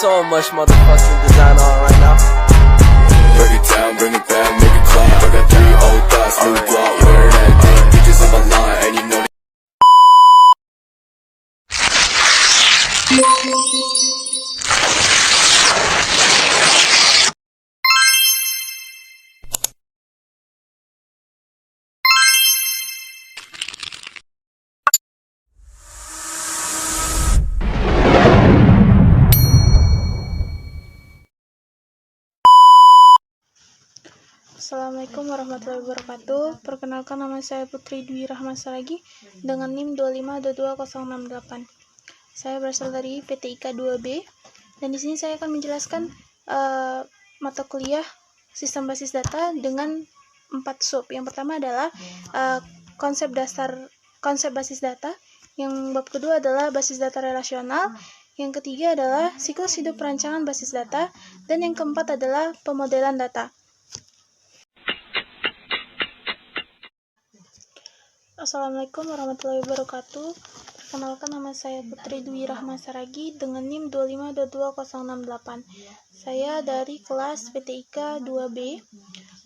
so much motherfucking design on right now. Break it down, bring it back, make it clap. I got 3 old thoughts, new guap, wear that thing. Bitches on my line, and you know. Assalamualaikum warahmatullahi wabarakatuh. Perkenalkan, nama saya Putri Dwi Rahma Saragi dengan NIM 2522068. Saya berasal dari PTIK 2B dan di sini saya akan menjelaskan mata kuliah sistem basis data dengan 4 sub. Yang pertama adalah konsep basis data. Yang bab kedua adalah basis data relasional. Yang ketiga adalah siklus hidup perancangan basis data, dan yang keempat adalah pemodelan data. Assalamualaikum warahmatullahi wabarakatuh. Perkenalkan, nama saya Putri Dwi Rahma Saragi dengan NIM 2522068. Saya dari kelas PTIK 2B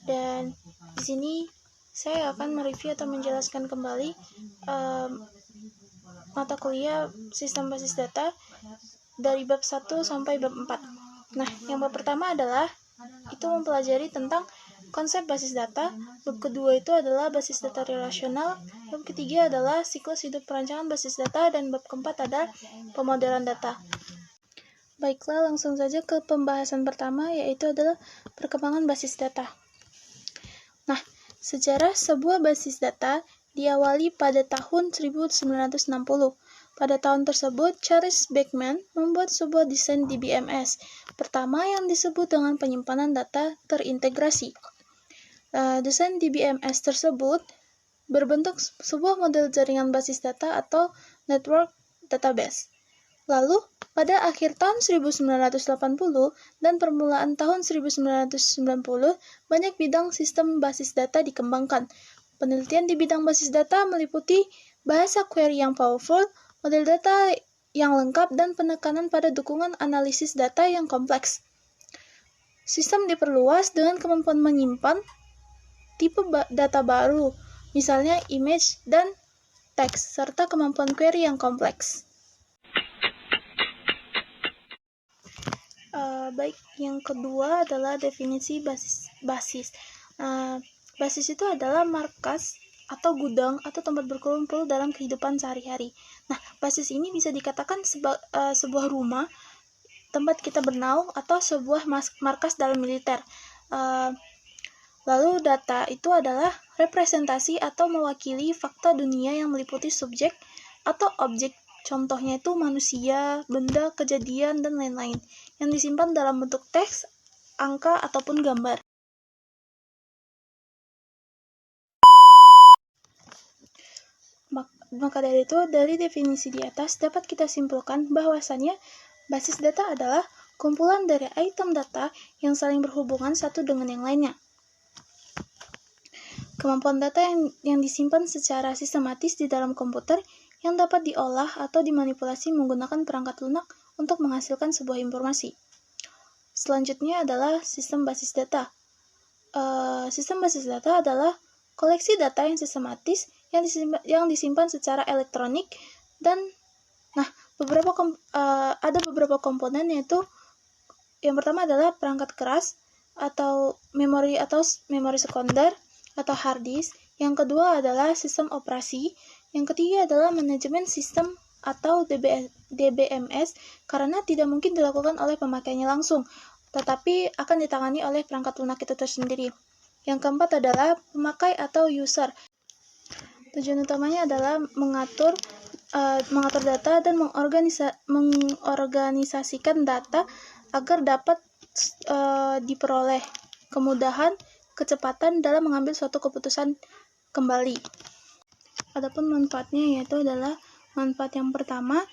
dan di sini saya akan mereview atau menjelaskan kembali mata kuliah sistem basis data dari bab 1 sampai bab 4. Nah, yang bab pertama adalah itu mempelajari tentang konsep basis data, bab kedua itu adalah basis data relasional, bab ketiga adalah siklus hidup perancangan basis data, dan bab keempat adalah pemodelan data. Baiklah, langsung saja ke pembahasan pertama, yaitu adalah perkembangan basis data. Nah, sejarah sebuah basis data diawali pada tahun 1960. Pada tahun tersebut, Charles Beckman membuat sebuah desain DBMS pertama yang disebut dengan penyimpanan data terintegrasi. Desain DBMS tersebut berbentuk sebuah model jaringan basis data atau network database. Lalu, pada akhir tahun 1980 dan permulaan tahun 1990, banyak bidang sistem basis data dikembangkan. Penelitian di bidang basis data meliputi bahasa query yang powerful, model data yang lengkap, dan penekanan pada dukungan analisis data yang kompleks. Sistem diperluas dengan kemampuan menyimpan tipe data baru, misalnya image dan teks, serta kemampuan query yang kompleks. Baik, yang kedua adalah definisi basis. Basis itu adalah markas atau gudang atau tempat berkumpul dalam kehidupan sehari-hari. Nah, basis ini bisa dikatakan sebuah rumah, tempat kita bernaung, atau sebuah markas dalam militer. Lalu data itu adalah representasi atau mewakili fakta dunia yang meliputi subjek atau objek. Contohnya itu manusia, benda, kejadian, dan lain-lain yang disimpan dalam bentuk teks, angka, ataupun gambar. Maka dari itu, dari definisi di atas dapat kita simpulkan bahwasannya basis data adalah kumpulan dari item data yang saling berhubungan satu dengan yang lainnya. Kemampuan data yang disimpan secara sistematis di dalam komputer yang dapat diolah atau dimanipulasi menggunakan perangkat lunak untuk menghasilkan sebuah informasi. Selanjutnya adalah sistem basis data. Sistem basis data adalah koleksi data yang sistematis yang disimpan secara elektronik, dan ada beberapa komponen, yaitu yang pertama adalah perangkat keras atau memori sekunder atau hard disk. Yang kedua adalah sistem operasi. Yang ketiga adalah manajemen sistem atau DBMS, karena tidak mungkin dilakukan oleh pemakainya langsung, tetapi akan ditangani oleh perangkat lunak itu tersendiri. Yang keempat adalah pemakai atau user. Tujuan utamanya adalah mengatur data dan mengorganisasikan data agar dapat diperoleh kemudahan, kecepatan dalam mengambil suatu keputusan kembali. Adapun manfaatnya, yaitu adalah manfaat yang pertama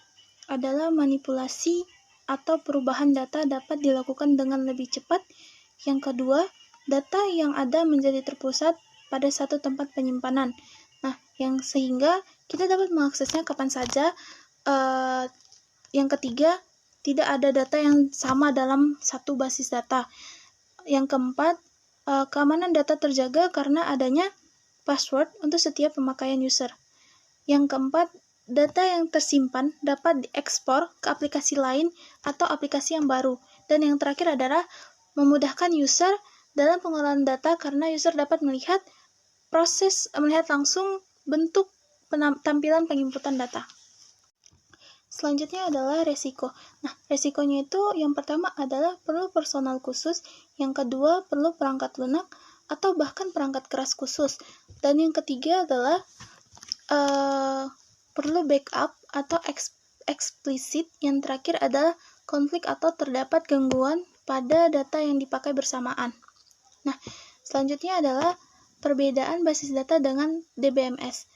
adalah manipulasi atau perubahan data dapat dilakukan dengan lebih cepat. Yang kedua, data yang ada menjadi terpusat pada satu tempat penyimpanan. Nah, yang sehingga kita dapat mengaksesnya kapan saja. Yang ketiga, tidak ada data yang sama dalam satu basis data. Yang keempat, keamanan data terjaga karena adanya password untuk setiap pemakaian user. Yang keempat, data yang tersimpan dapat diekspor ke aplikasi lain atau aplikasi yang baru. Dan yang terakhir adalah memudahkan user dalam pengolahan data karena user dapat melihat langsung bentuk tampilan penginputan data. Selanjutnya adalah resiko. Nah, resikonya itu yang pertama adalah perlu personal khusus, yang kedua perlu perangkat lunak atau bahkan perangkat keras khusus, dan yang ketiga adalah perlu backup atau eksplisit, yang terakhir adalah konflik atau terdapat gangguan pada data yang dipakai bersamaan. Nah, selanjutnya adalah perbedaan basis data dengan DBMS.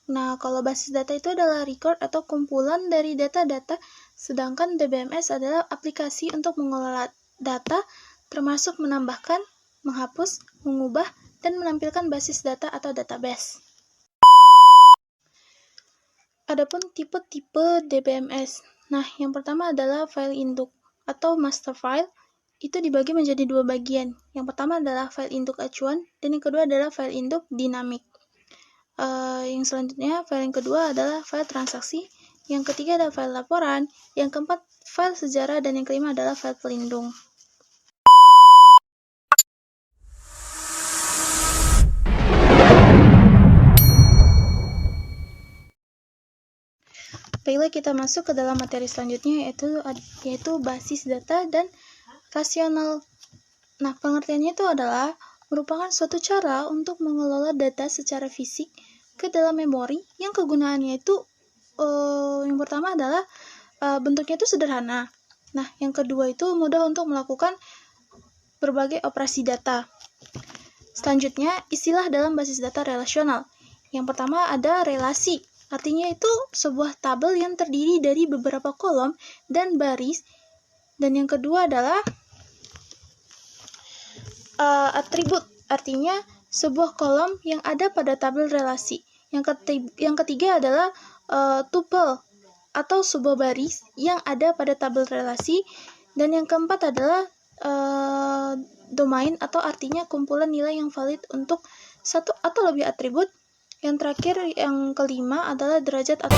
Nah, kalau basis data itu adalah record atau kumpulan dari data-data, sedangkan DBMS adalah aplikasi untuk mengelola data, termasuk menambahkan, menghapus, mengubah, dan menampilkan basis data atau database. Adapun tipe-tipe DBMS. Nah, yang pertama adalah file induk atau master file. Itu dibagi menjadi dua bagian. Yang pertama adalah file induk acuan, dan yang kedua adalah file induk dinamik. Yang selanjutnya, file yang kedua adalah file transaksi, yang ketiga adalah file laporan, yang keempat file sejarah, dan yang kelima adalah file pelindung. Baiklah, kita masuk ke dalam materi selanjutnya, yaitu basis data dan rasional. Nah, pengertiannya itu adalah merupakan suatu cara untuk mengelola data secara fisik ke dalam memori yang kegunaannya itu yang pertama adalah bentuknya itu sederhana. Nah, yang kedua itu mudah untuk melakukan berbagai operasi data. Selanjutnya, istilah dalam basis data relasional. Yang pertama ada relasi. Artinya itu sebuah tabel yang terdiri dari beberapa kolom dan baris. Dan yang kedua adalah atribut, artinya sebuah kolom yang ada pada tabel relasi. Yang ketiga adalah tuple atau sebuah baris yang ada pada tabel relasi. Dan yang keempat adalah domain atau artinya kumpulan nilai yang valid untuk satu atau lebih atribut. Yang terakhir, yang kelima adalah derajat atau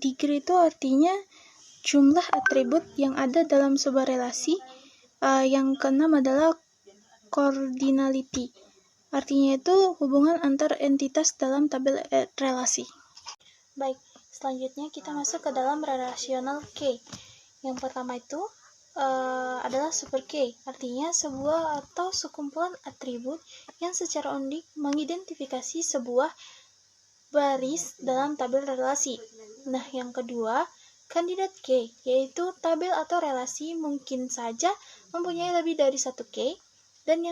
degree itu artinya jumlah atribut yang ada dalam sebuah relasi. Yang keenam adalah cardinality. Artinya itu hubungan antar entitas dalam tabel relasi. Baik, selanjutnya kita masuk ke dalam relational key. Yang pertama itu adalah super key. Artinya sebuah atau sekumpulan atribut yang secara unik mengidentifikasi sebuah baris dalam tabel relasi. Nah, yang kedua, candidate key, yaitu tabel atau relasi mungkin saja mempunyai lebih dari satu key, dan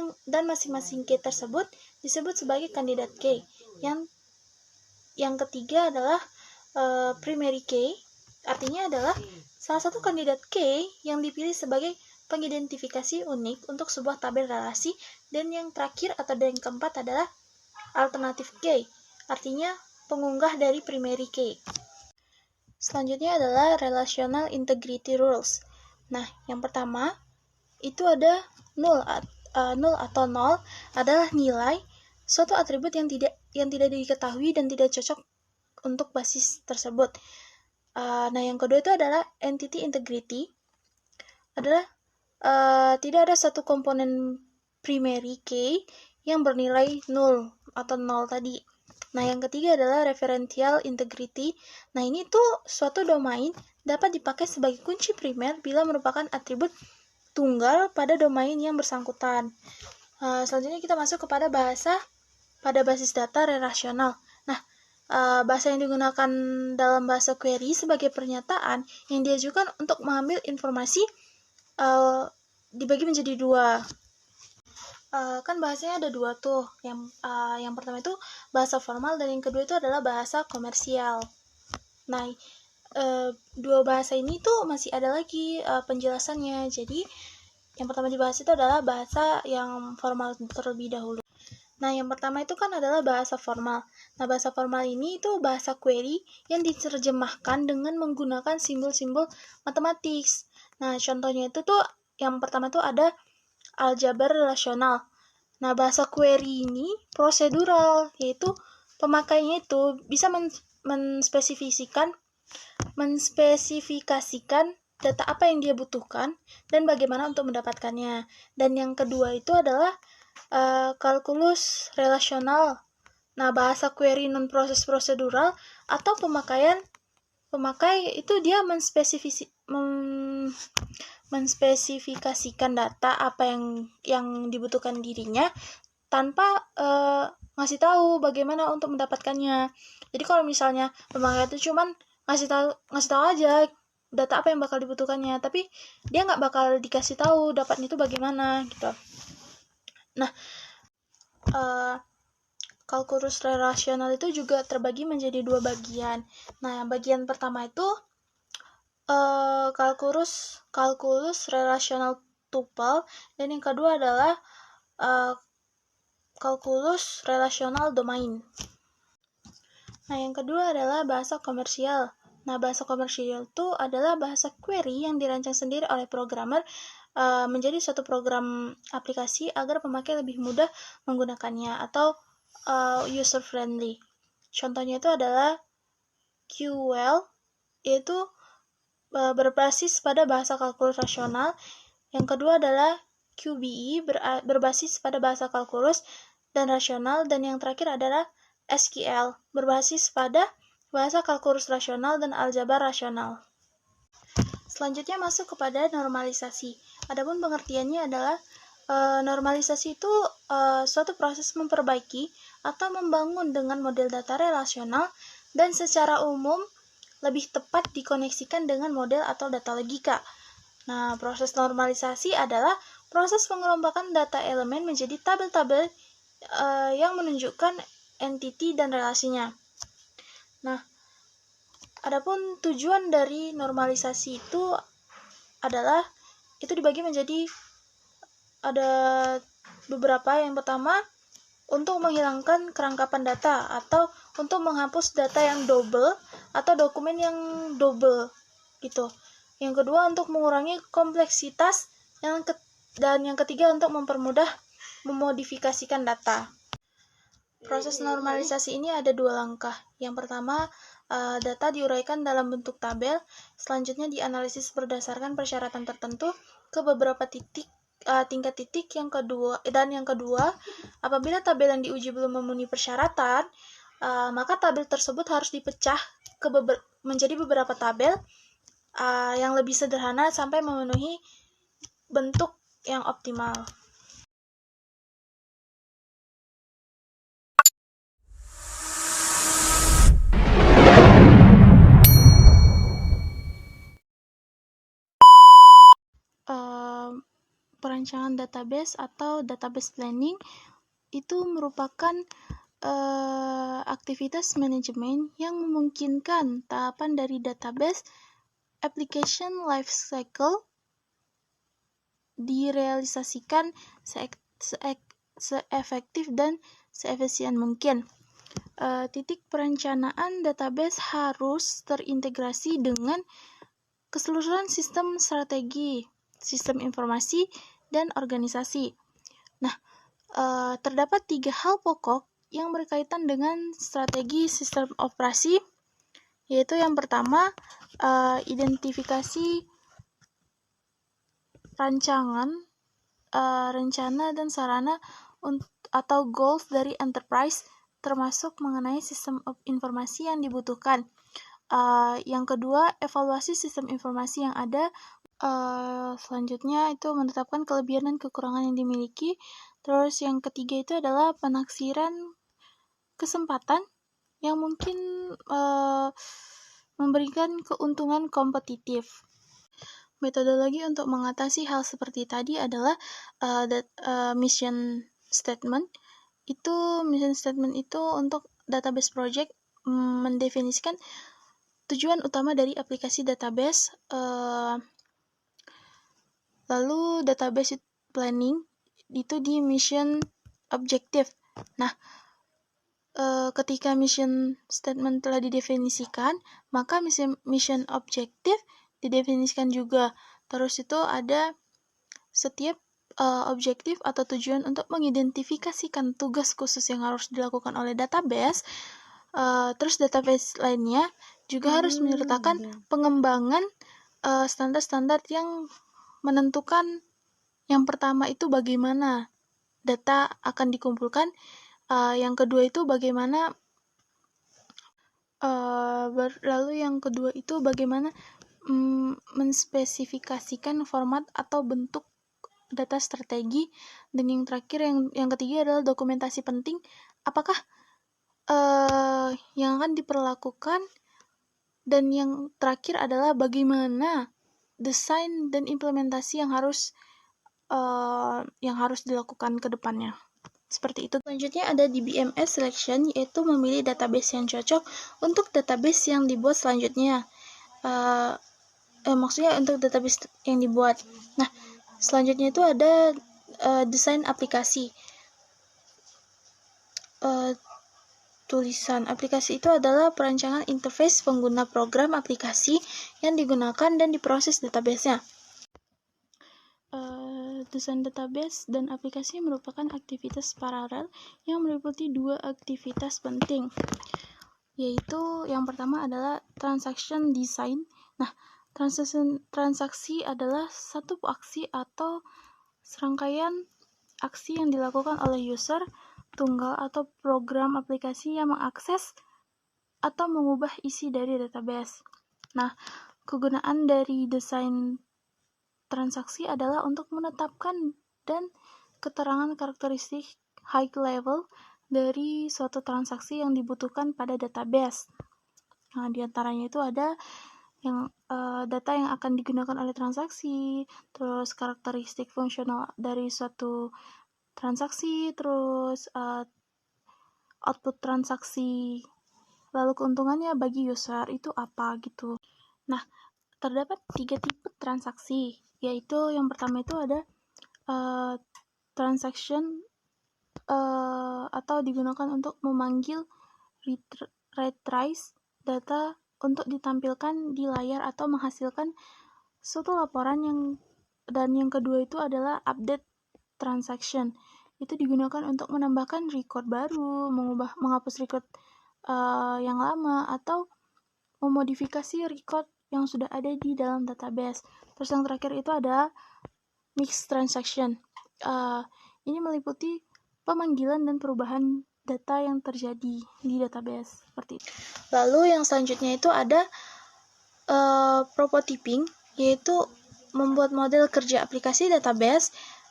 masing-masing key tersebut disebut sebagai candidate key. Yang ketiga adalah primary key, artinya adalah salah satu candidate key yang dipilih sebagai pengidentifikasi unik untuk sebuah tabel relasi. Dan yang terakhir atau yang keempat adalah alternative key, artinya pengunggah dari primary key. Selanjutnya adalah relational integrity rules. Nah, yang pertama itu ada null atau nol adalah nilai suatu atribut yang tidak diketahui dan tidak cocok untuk basis tersebut. Nah, yang kedua itu adalah entity integrity, adalah tidak ada satu komponen primary key yang bernilai null atau nol tadi. Nah, yang ketiga adalah referential integrity. Nah, ini tuh suatu domain dapat dipakai sebagai kunci primer bila merupakan atribut tunggal pada domain yang bersangkutan. Selanjutnya kita masuk kepada bahasa pada basis data relasional. Nah, bahasa yang digunakan dalam bahasa query sebagai pernyataan yang diajukan untuk mengambil informasi dibagi menjadi dua. Kan bahasanya ada dua tuh. Yang pertama itu bahasa formal dan yang kedua itu adalah bahasa komersial. Nah, dua bahasa ini tuh masih ada lagi penjelasannya. Jadi yang pertama dibahas itu adalah bahasa yang formal terlebih dahulu. Nah, yang pertama itu kan adalah bahasa formal. Nah, bahasa formal ini itu bahasa query yang diterjemahkan dengan menggunakan simbol-simbol matematis. Nah, contohnya itu tuh yang pertama tuh ada aljabar relasional. Nah, bahasa query ini prosedural, yaitu pemakainya itu bisa menspesifikasikan data apa yang dia butuhkan dan bagaimana untuk mendapatkannya. Dan yang kedua itu adalah kalkulus relasional. Nah, bahasa query non-proses prosedural atau pemakai itu dia menspesifikasikan data apa yang dibutuhkan dirinya tanpa ngasih tahu bagaimana untuk mendapatkannya. Jadi kalau misalnya pemakai itu cuman ngasih tahu aja data apa yang bakal dibutuhkannya, tapi dia nggak bakal dikasih tahu dapatnya itu bagaimana gitu. Nah, kalkulus relasional itu juga terbagi menjadi dua bagian. Nah, bagian pertama itu kalkulus relasional tuple, dan yang kedua adalah kalkulus relasional domain. Nah, yang kedua adalah bahasa komersial. Nah, bahasa komersial itu adalah bahasa query yang dirancang sendiri oleh programmer menjadi suatu program aplikasi agar pemakai lebih mudah menggunakannya atau user friendly. Contohnya itu adalah QL, yaitu berbasis pada bahasa kalkulus rasional. Yang kedua adalah QBE, berbasis pada bahasa kalkulus dan rasional, dan yang terakhir adalah SQL, berbasis pada bahasa kalkulus rasional dan aljabar rasional. Selanjutnya masuk kepada normalisasi. Adapun pengertiannya adalah normalisasi itu suatu proses memperbaiki atau membangun dengan model data relasional dan secara umum lebih tepat dikoneksikan dengan model atau data logika. Nah, proses normalisasi adalah proses pengelompokan data elemen menjadi tabel-tabel yang menunjukkan entiti dan relasinya. Nah, adapun tujuan dari normalisasi itu adalah itu dibagi menjadi ada beberapa. Yang pertama, untuk menghilangkan kerangkapan data atau untuk menghapus data yang double atau dokumen yang double gitu. Yang kedua, untuk mengurangi kompleksitas, dan yang ketiga untuk mempermudah memodifikasikan data. Proses normalisasi ini ada dua langkah. Yang pertama, data diuraikan dalam bentuk tabel, selanjutnya dianalisis berdasarkan persyaratan tertentu ke beberapa tingkat titik. Yang kedua, apabila tabel yang diuji belum memenuhi persyaratan, maka tabel tersebut harus dipecah menjadi beberapa tabel yang lebih sederhana sampai memenuhi bentuk yang optimal. Perancangan database atau database planning itu merupakan aktivitas manajemen yang memungkinkan tahapan dari database application life cycle direalisasikan seefektif dan seefisien mungkin. Titik perencanaan database harus terintegrasi dengan keseluruhan sistem strategi, sistem informasi, dan organisasi. Nah, terdapat 3 hal pokok yang berkaitan dengan strategi sistem operasi, yaitu yang pertama, identifikasi rencana dan sarana atau goals dari enterprise, termasuk mengenai sistem informasi yang dibutuhkan. Yang kedua, evaluasi sistem informasi yang ada. Selanjutnya itu menetapkan kelebihan dan kekurangan yang dimiliki. Terus yang ketiga itu adalah penaksiran kesempatan yang mungkin memberikan keuntungan kompetitif. Metodologi untuk mengatasi hal seperti tadi adalah mission statement. Mission statement itu untuk database project mendefinisikan tujuan utama dari aplikasi database. Lalu database planning itu di mission objective. Nah, ketika mission statement telah didefinisikan, maka mission objective didefinisikan juga. Terus itu ada setiap objektif atau tujuan untuk mengidentifikasikan tugas khusus yang harus dilakukan oleh database. Terus database lainnya juga harus menyertakan pengembangan standar-standar yang menentukan yang pertama itu bagaimana data akan dikumpulkan, yang kedua itu bagaimana menspesifikasikan format atau bentuk data strategi, dan yang terakhir yang ketiga adalah dokumentasi penting, apakah yang akan diperlakukan, dan yang terakhir adalah bagaimana desain dan implementasi yang harus dilakukan ke depannya. Seperti itu. Selanjutnya ada DBMS selection, yaitu memilih database yang cocok untuk database yang dibuat selanjutnya. Maksudnya untuk database yang dibuat. Nah, selanjutnya itu ada desain aplikasi. Tulisan aplikasi itu adalah perancangan interface pengguna program aplikasi yang digunakan dan diproses database-nya. Desain database dan aplikasi merupakan aktivitas paralel yang meliputi dua aktivitas penting, yaitu yang pertama adalah transaction design. Nah, transaksi adalah satu aksi atau serangkaian aksi yang dilakukan oleh user tunggal atau program aplikasi yang mengakses atau mengubah isi dari database. Nah, kegunaan dari desain transaksi adalah untuk menetapkan dan keterangan karakteristik high level dari suatu transaksi yang dibutuhkan pada database. Nah, diantaranya itu ada yang data yang akan digunakan oleh transaksi, terus karakteristik fungsional dari suatu transaksi, terus output transaksi, lalu keuntungannya bagi user itu apa gitu. Nah, terdapat 3 tipe transaksi, yaitu yang pertama itu ada transaction atau digunakan untuk memanggil retrieve data untuk ditampilkan di layar atau menghasilkan suatu laporan dan yang kedua itu adalah update transaction. Itu digunakan untuk menambahkan record baru, menghapus record yang lama, atau memodifikasi record yang sudah ada di dalam database. Terus yang terakhir itu ada mixed transaction. Ini meliputi pemanggilan dan perubahan data yang terjadi di database seperti itu. Lalu yang selanjutnya itu ada prototyping, yaitu membuat model kerja aplikasi database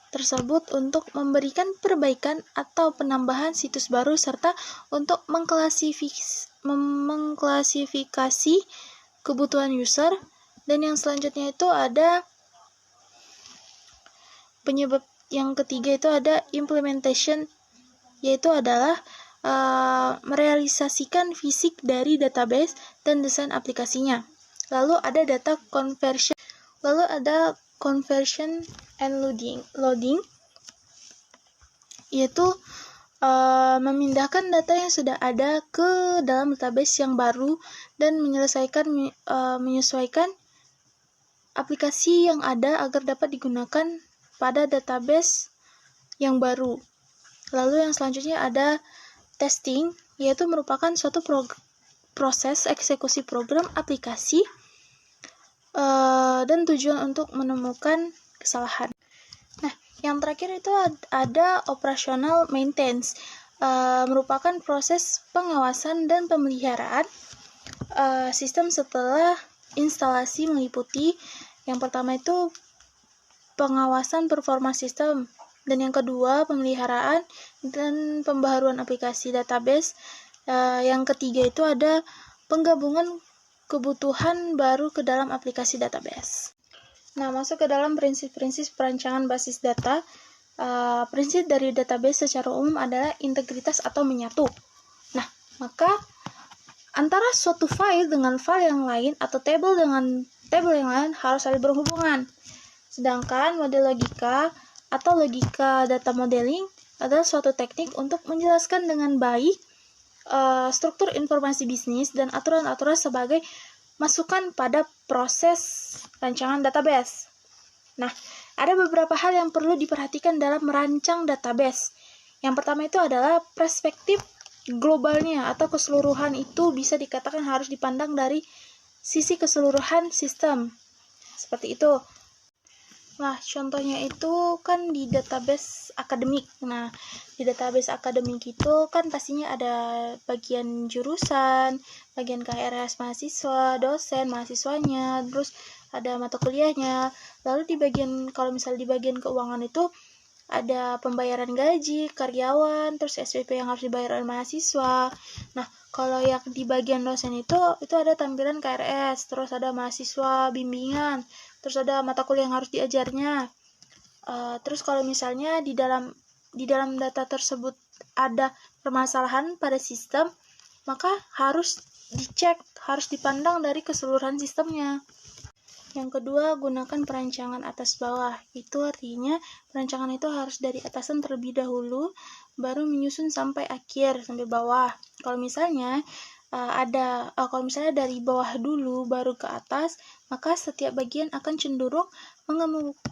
tersebut untuk memberikan perbaikan atau penambahan situs baru serta untuk mengklasifikasi kebutuhan user. Dan yang selanjutnya itu ada penyebab yang ketiga itu ada implementation, yaitu adalah merealisasikan fisik dari database dan desain aplikasinya. Lalu ada data conversion, lalu ada conversion and loading, yaitu memindahkan data yang sudah ada ke dalam database yang baru dan menyesuaikan aplikasi yang ada agar dapat digunakan pada database yang baru. Lalu yang selanjutnya ada testing, yaitu merupakan suatu proses eksekusi program aplikasi dan tujuan untuk menemukan kesalahan. Nah, yang terakhir itu ada operational maintenance, merupakan proses pengawasan dan pemeliharaan sistem setelah instalasi, meliputi yang pertama itu pengawasan performa sistem, dan yang kedua pemeliharaan dan pembaharuan aplikasi database, Yang ketiga itu ada penggabungan kebutuhan baru ke dalam aplikasi database. Nah, masuk ke dalam prinsip-prinsip perancangan basis data. Prinsip dari database secara umum adalah integritas atau menyatu. Nah, maka antara suatu file dengan file yang lain atau table dengan table yang lain harus saling berhubungan. Sedangkan model logika atau logika data modeling adalah suatu teknik untuk menjelaskan dengan baik struktur informasi bisnis dan aturan-aturan sebagai masukan pada proses rancangan database. Nah, ada beberapa hal yang perlu diperhatikan dalam merancang database. Yang pertama itu adalah perspektif globalnya atau keseluruhan itu bisa dikatakan harus dipandang dari sisi keseluruhan sistem. Seperti itu. Nah, contohnya itu kan di database akademik. Nah, di database akademik itu kan pastinya ada bagian jurusan, bagian KRS mahasiswa, dosen, mahasiswanya, terus ada mata kuliahnya. Lalu kalau misalnya di bagian keuangan itu ada pembayaran gaji, karyawan, terus SPP yang harus dibayar oleh mahasiswa. Nah, kalau yang di bagian dosen itu ada tampilan KRS, terus ada mahasiswa, bimbingan, terus ada mata kuliah yang harus diajarnya. Terus kalau misalnya di dalam data tersebut ada permasalahan pada sistem, maka harus dicek, harus dipandang dari keseluruhan sistemnya. Yang kedua, gunakan perancangan atas bawah. Itu artinya perancangan itu harus dari atasan terlebih dahulu, baru menyusun sampai akhir, sampai bawah. Kalau misalnya dari bawah dulu baru ke atas, maka setiap bagian akan cenderung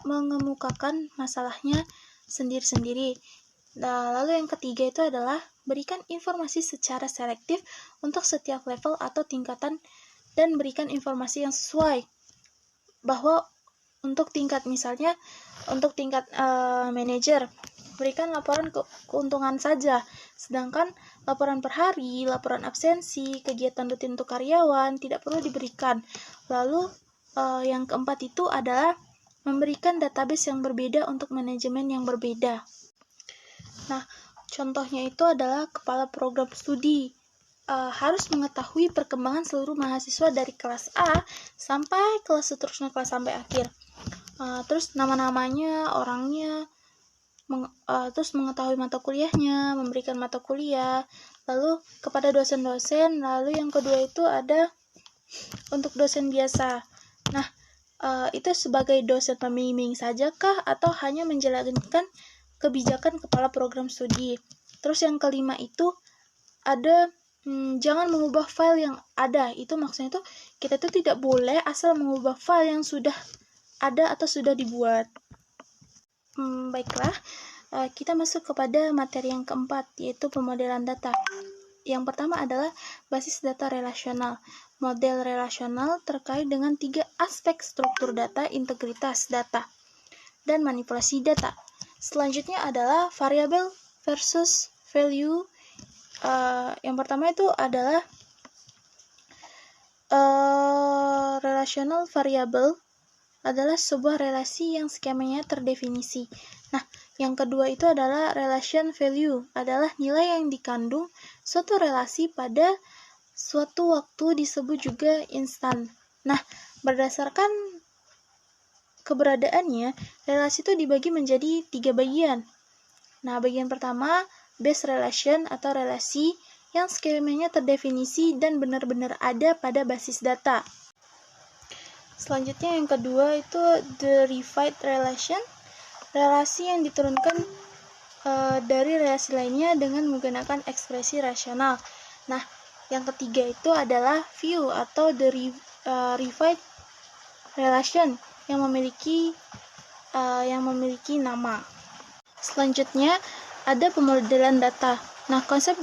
mengemukakan masalahnya sendiri-sendiri. Nah, lalu yang ketiga itu adalah berikan informasi secara selektif untuk setiap level atau tingkatan dan berikan informasi yang sesuai. Bahwa untuk tingkat manajer, berikan laporan keuntungan saja, sedangkan laporan per hari, laporan absensi, kegiatan rutin untuk karyawan tidak perlu diberikan. Lalu yang keempat itu adalah memberikan database yang berbeda untuk manajemen yang berbeda. Nah, contohnya itu adalah kepala program studi. Harus mengetahui perkembangan seluruh mahasiswa dari kelas A sampai kelas seterusnya, kelas sampai akhir. Terus nama-namanya, orangnya, terus mengetahui mata kuliahnya, memberikan mata kuliah, lalu kepada dosen-dosen. Lalu yang kedua itu ada untuk dosen biasa. Nah, itu sebagai dosen pembimbing sajakah atau hanya menjalankan kebijakan kepala program studi. Terus yang kelima itu ada jangan mengubah file yang ada. Itu maksudnya itu kita tuh tidak boleh asal mengubah file yang sudah ada atau sudah dibuat. Baiklah, kita masuk kepada materi yang keempat, yaitu pemodelan data. Yang pertama adalah basis data relasional. Model relasional terkait dengan 3 aspek struktur data, integritas data, dan manipulasi data. Selanjutnya adalah variabel versus value. Yang pertama itu adalah relational variable adalah sebuah relasi yang skemanya terdefinisi. Nah, yang kedua itu adalah relation value, adalah nilai yang dikandung suatu relasi pada suatu waktu, disebut juga instan. Nah, berdasarkan keberadaannya, relasi itu dibagi menjadi 3 bagian. Nah, bagian pertama base relation atau relasi yang skemanya terdefinisi dan benar-benar ada pada basis data. Selanjutnya yang kedua itu derived relation, relasi yang diturunkan dari relasi lainnya dengan menggunakan ekspresi rasional. Nah, yang ketiga itu adalah view atau derived relation yang memiliki nama. Selanjutnya ada pemodelan data. Nah, konsep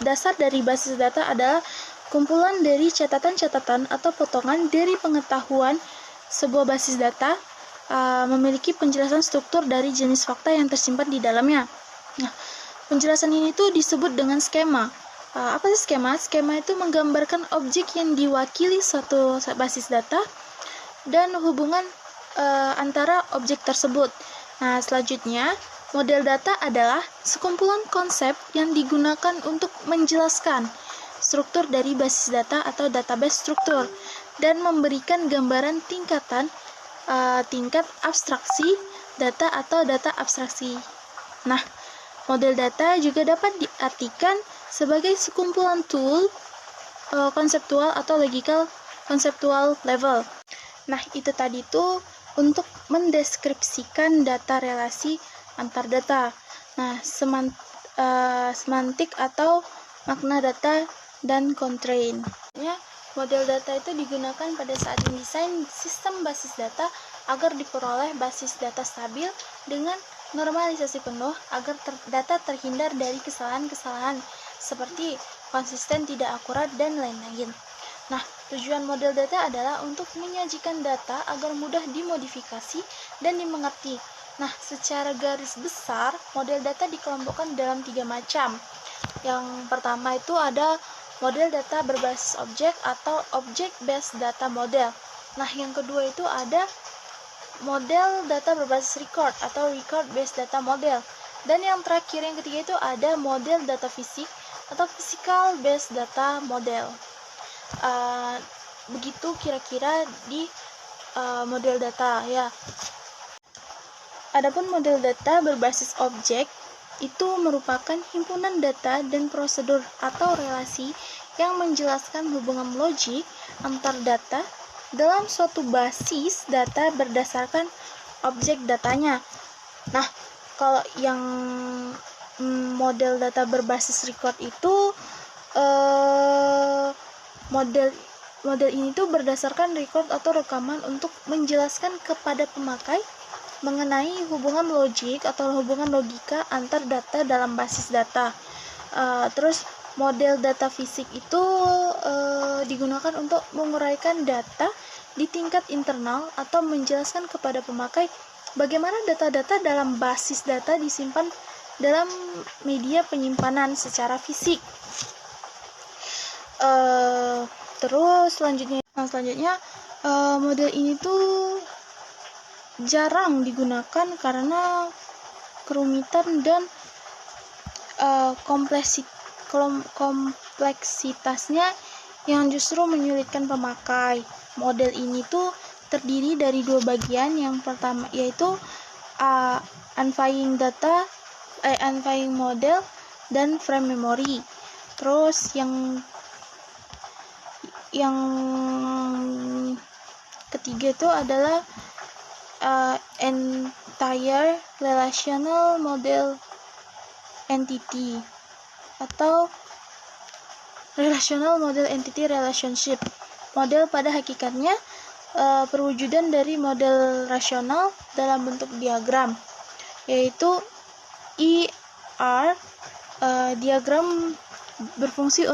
dasar dari basis data adalah kumpulan dari catatan-catatan atau potongan dari pengetahuan sebuah basis data memiliki penjelasan struktur dari jenis fakta yang tersimpan di dalamnya. Nah, penjelasan ini tuh disebut dengan skema. Apa sih skema? Skema itu menggambarkan objek yang diwakili suatu basis data dan hubungan antara objek tersebut. Nah, selanjutnya model data adalah sekumpulan konsep yang digunakan untuk menjelaskan struktur dari basis data atau database struktur dan memberikan gambaran tingkat abstraksi data atau data abstraksi. Nah, model data juga dapat diartikan sebagai sekumpulan tool konseptual atau logical konseptual level. Nah, itu tadi tuh untuk mendeskripsikan data relasi antar data. Nah, semantik atau makna data dan constraint. Model data itu digunakan pada saat mendesain sistem basis data agar diperoleh basis data stabil dengan normalisasi penuh agar data terhindar dari kesalahan-kesalahan seperti konsisten, tidak akurat, dan lain-lain. Nah, tujuan model data adalah untuk menyajikan data agar mudah dimodifikasi dan dimengerti. Nah, secara garis besar, model data dikelompokkan dalam 3 macam. Yang pertama itu ada model data berbasis objek atau object-based data model. Nah, yang kedua itu ada model data berbasis record atau record-based data model. Dan yang terakhir, yang ketiga itu ada model data fisik atau physical-based data model. Begitu kira-kira di model data ya. Adapun model data berbasis objek itu merupakan himpunan data dan prosedur atau relasi yang menjelaskan hubungan logik antar data dalam suatu basis data berdasarkan objek datanya. Nah, kalau yang model data berbasis record itu model ini tuh berdasarkan record atau rekaman untuk menjelaskan kepada pemakai mengenai hubungan logik atau hubungan logika antar data dalam basis data. Terus model data fisik itu digunakan untuk menguraikan data di tingkat internal atau menjelaskan kepada pemakai bagaimana data-data dalam basis data disimpan dalam media penyimpanan secara fisik. Terus selanjutnya model ini tuh jarang digunakan karena kerumitan dan kompleksitasnya yang justru menyulitkan pemakai. Model ini tuh terdiri dari 2 bagian. Yang pertama yaitu unifying model dan frame memory. Terus yang ketiga itu adalah entire relational model entity atau relational model entity relationship. Model pada hakikatnya perwujudan dari model rasional dalam bentuk diagram, yaitu ER. Diagram berfungsi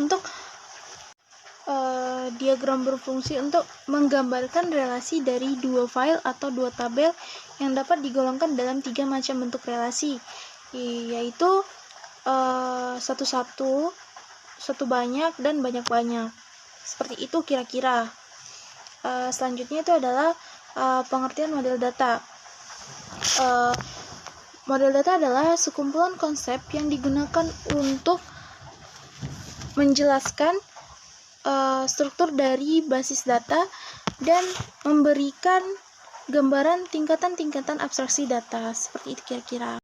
untuk menggambarkan relasi dari 2 file atau 2 tabel yang dapat digolongkan dalam 3 macam bentuk relasi, yaitu satu-satu, satu banyak, dan banyak-banyak. Seperti itu kira-kira. Selanjutnya itu adalah pengertian model data. Model data adalah sekumpulan konsep yang digunakan untuk menjelaskan struktur dari basis data dan memberikan gambaran tingkatan-tingkatan abstraksi data. Seperti itu kira-kira.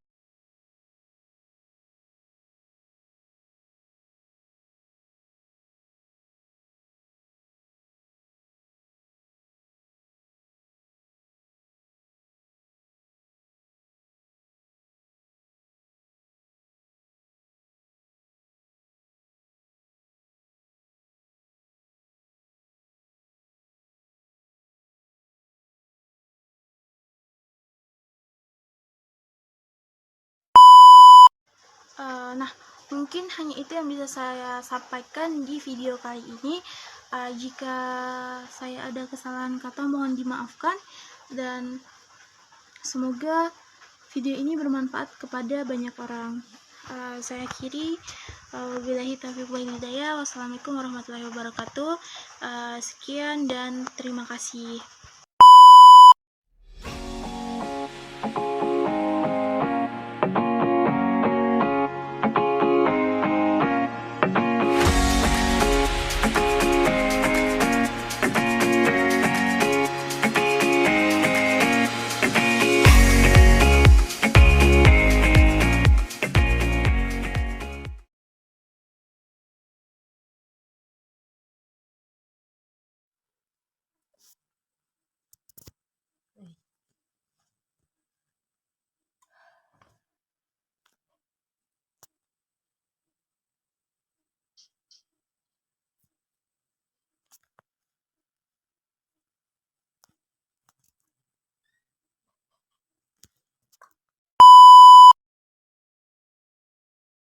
Nah, mungkin hanya itu yang bisa saya sampaikan di video kali ini. Jika saya ada kesalahan kata, mohon dimaafkan, dan semoga video ini bermanfaat kepada banyak orang. Saya akhiri. Wabillahi taufiq wal hidayah. Wassalamualaikum warahmatullahi wabarakatuh. Sekian dan terima kasih.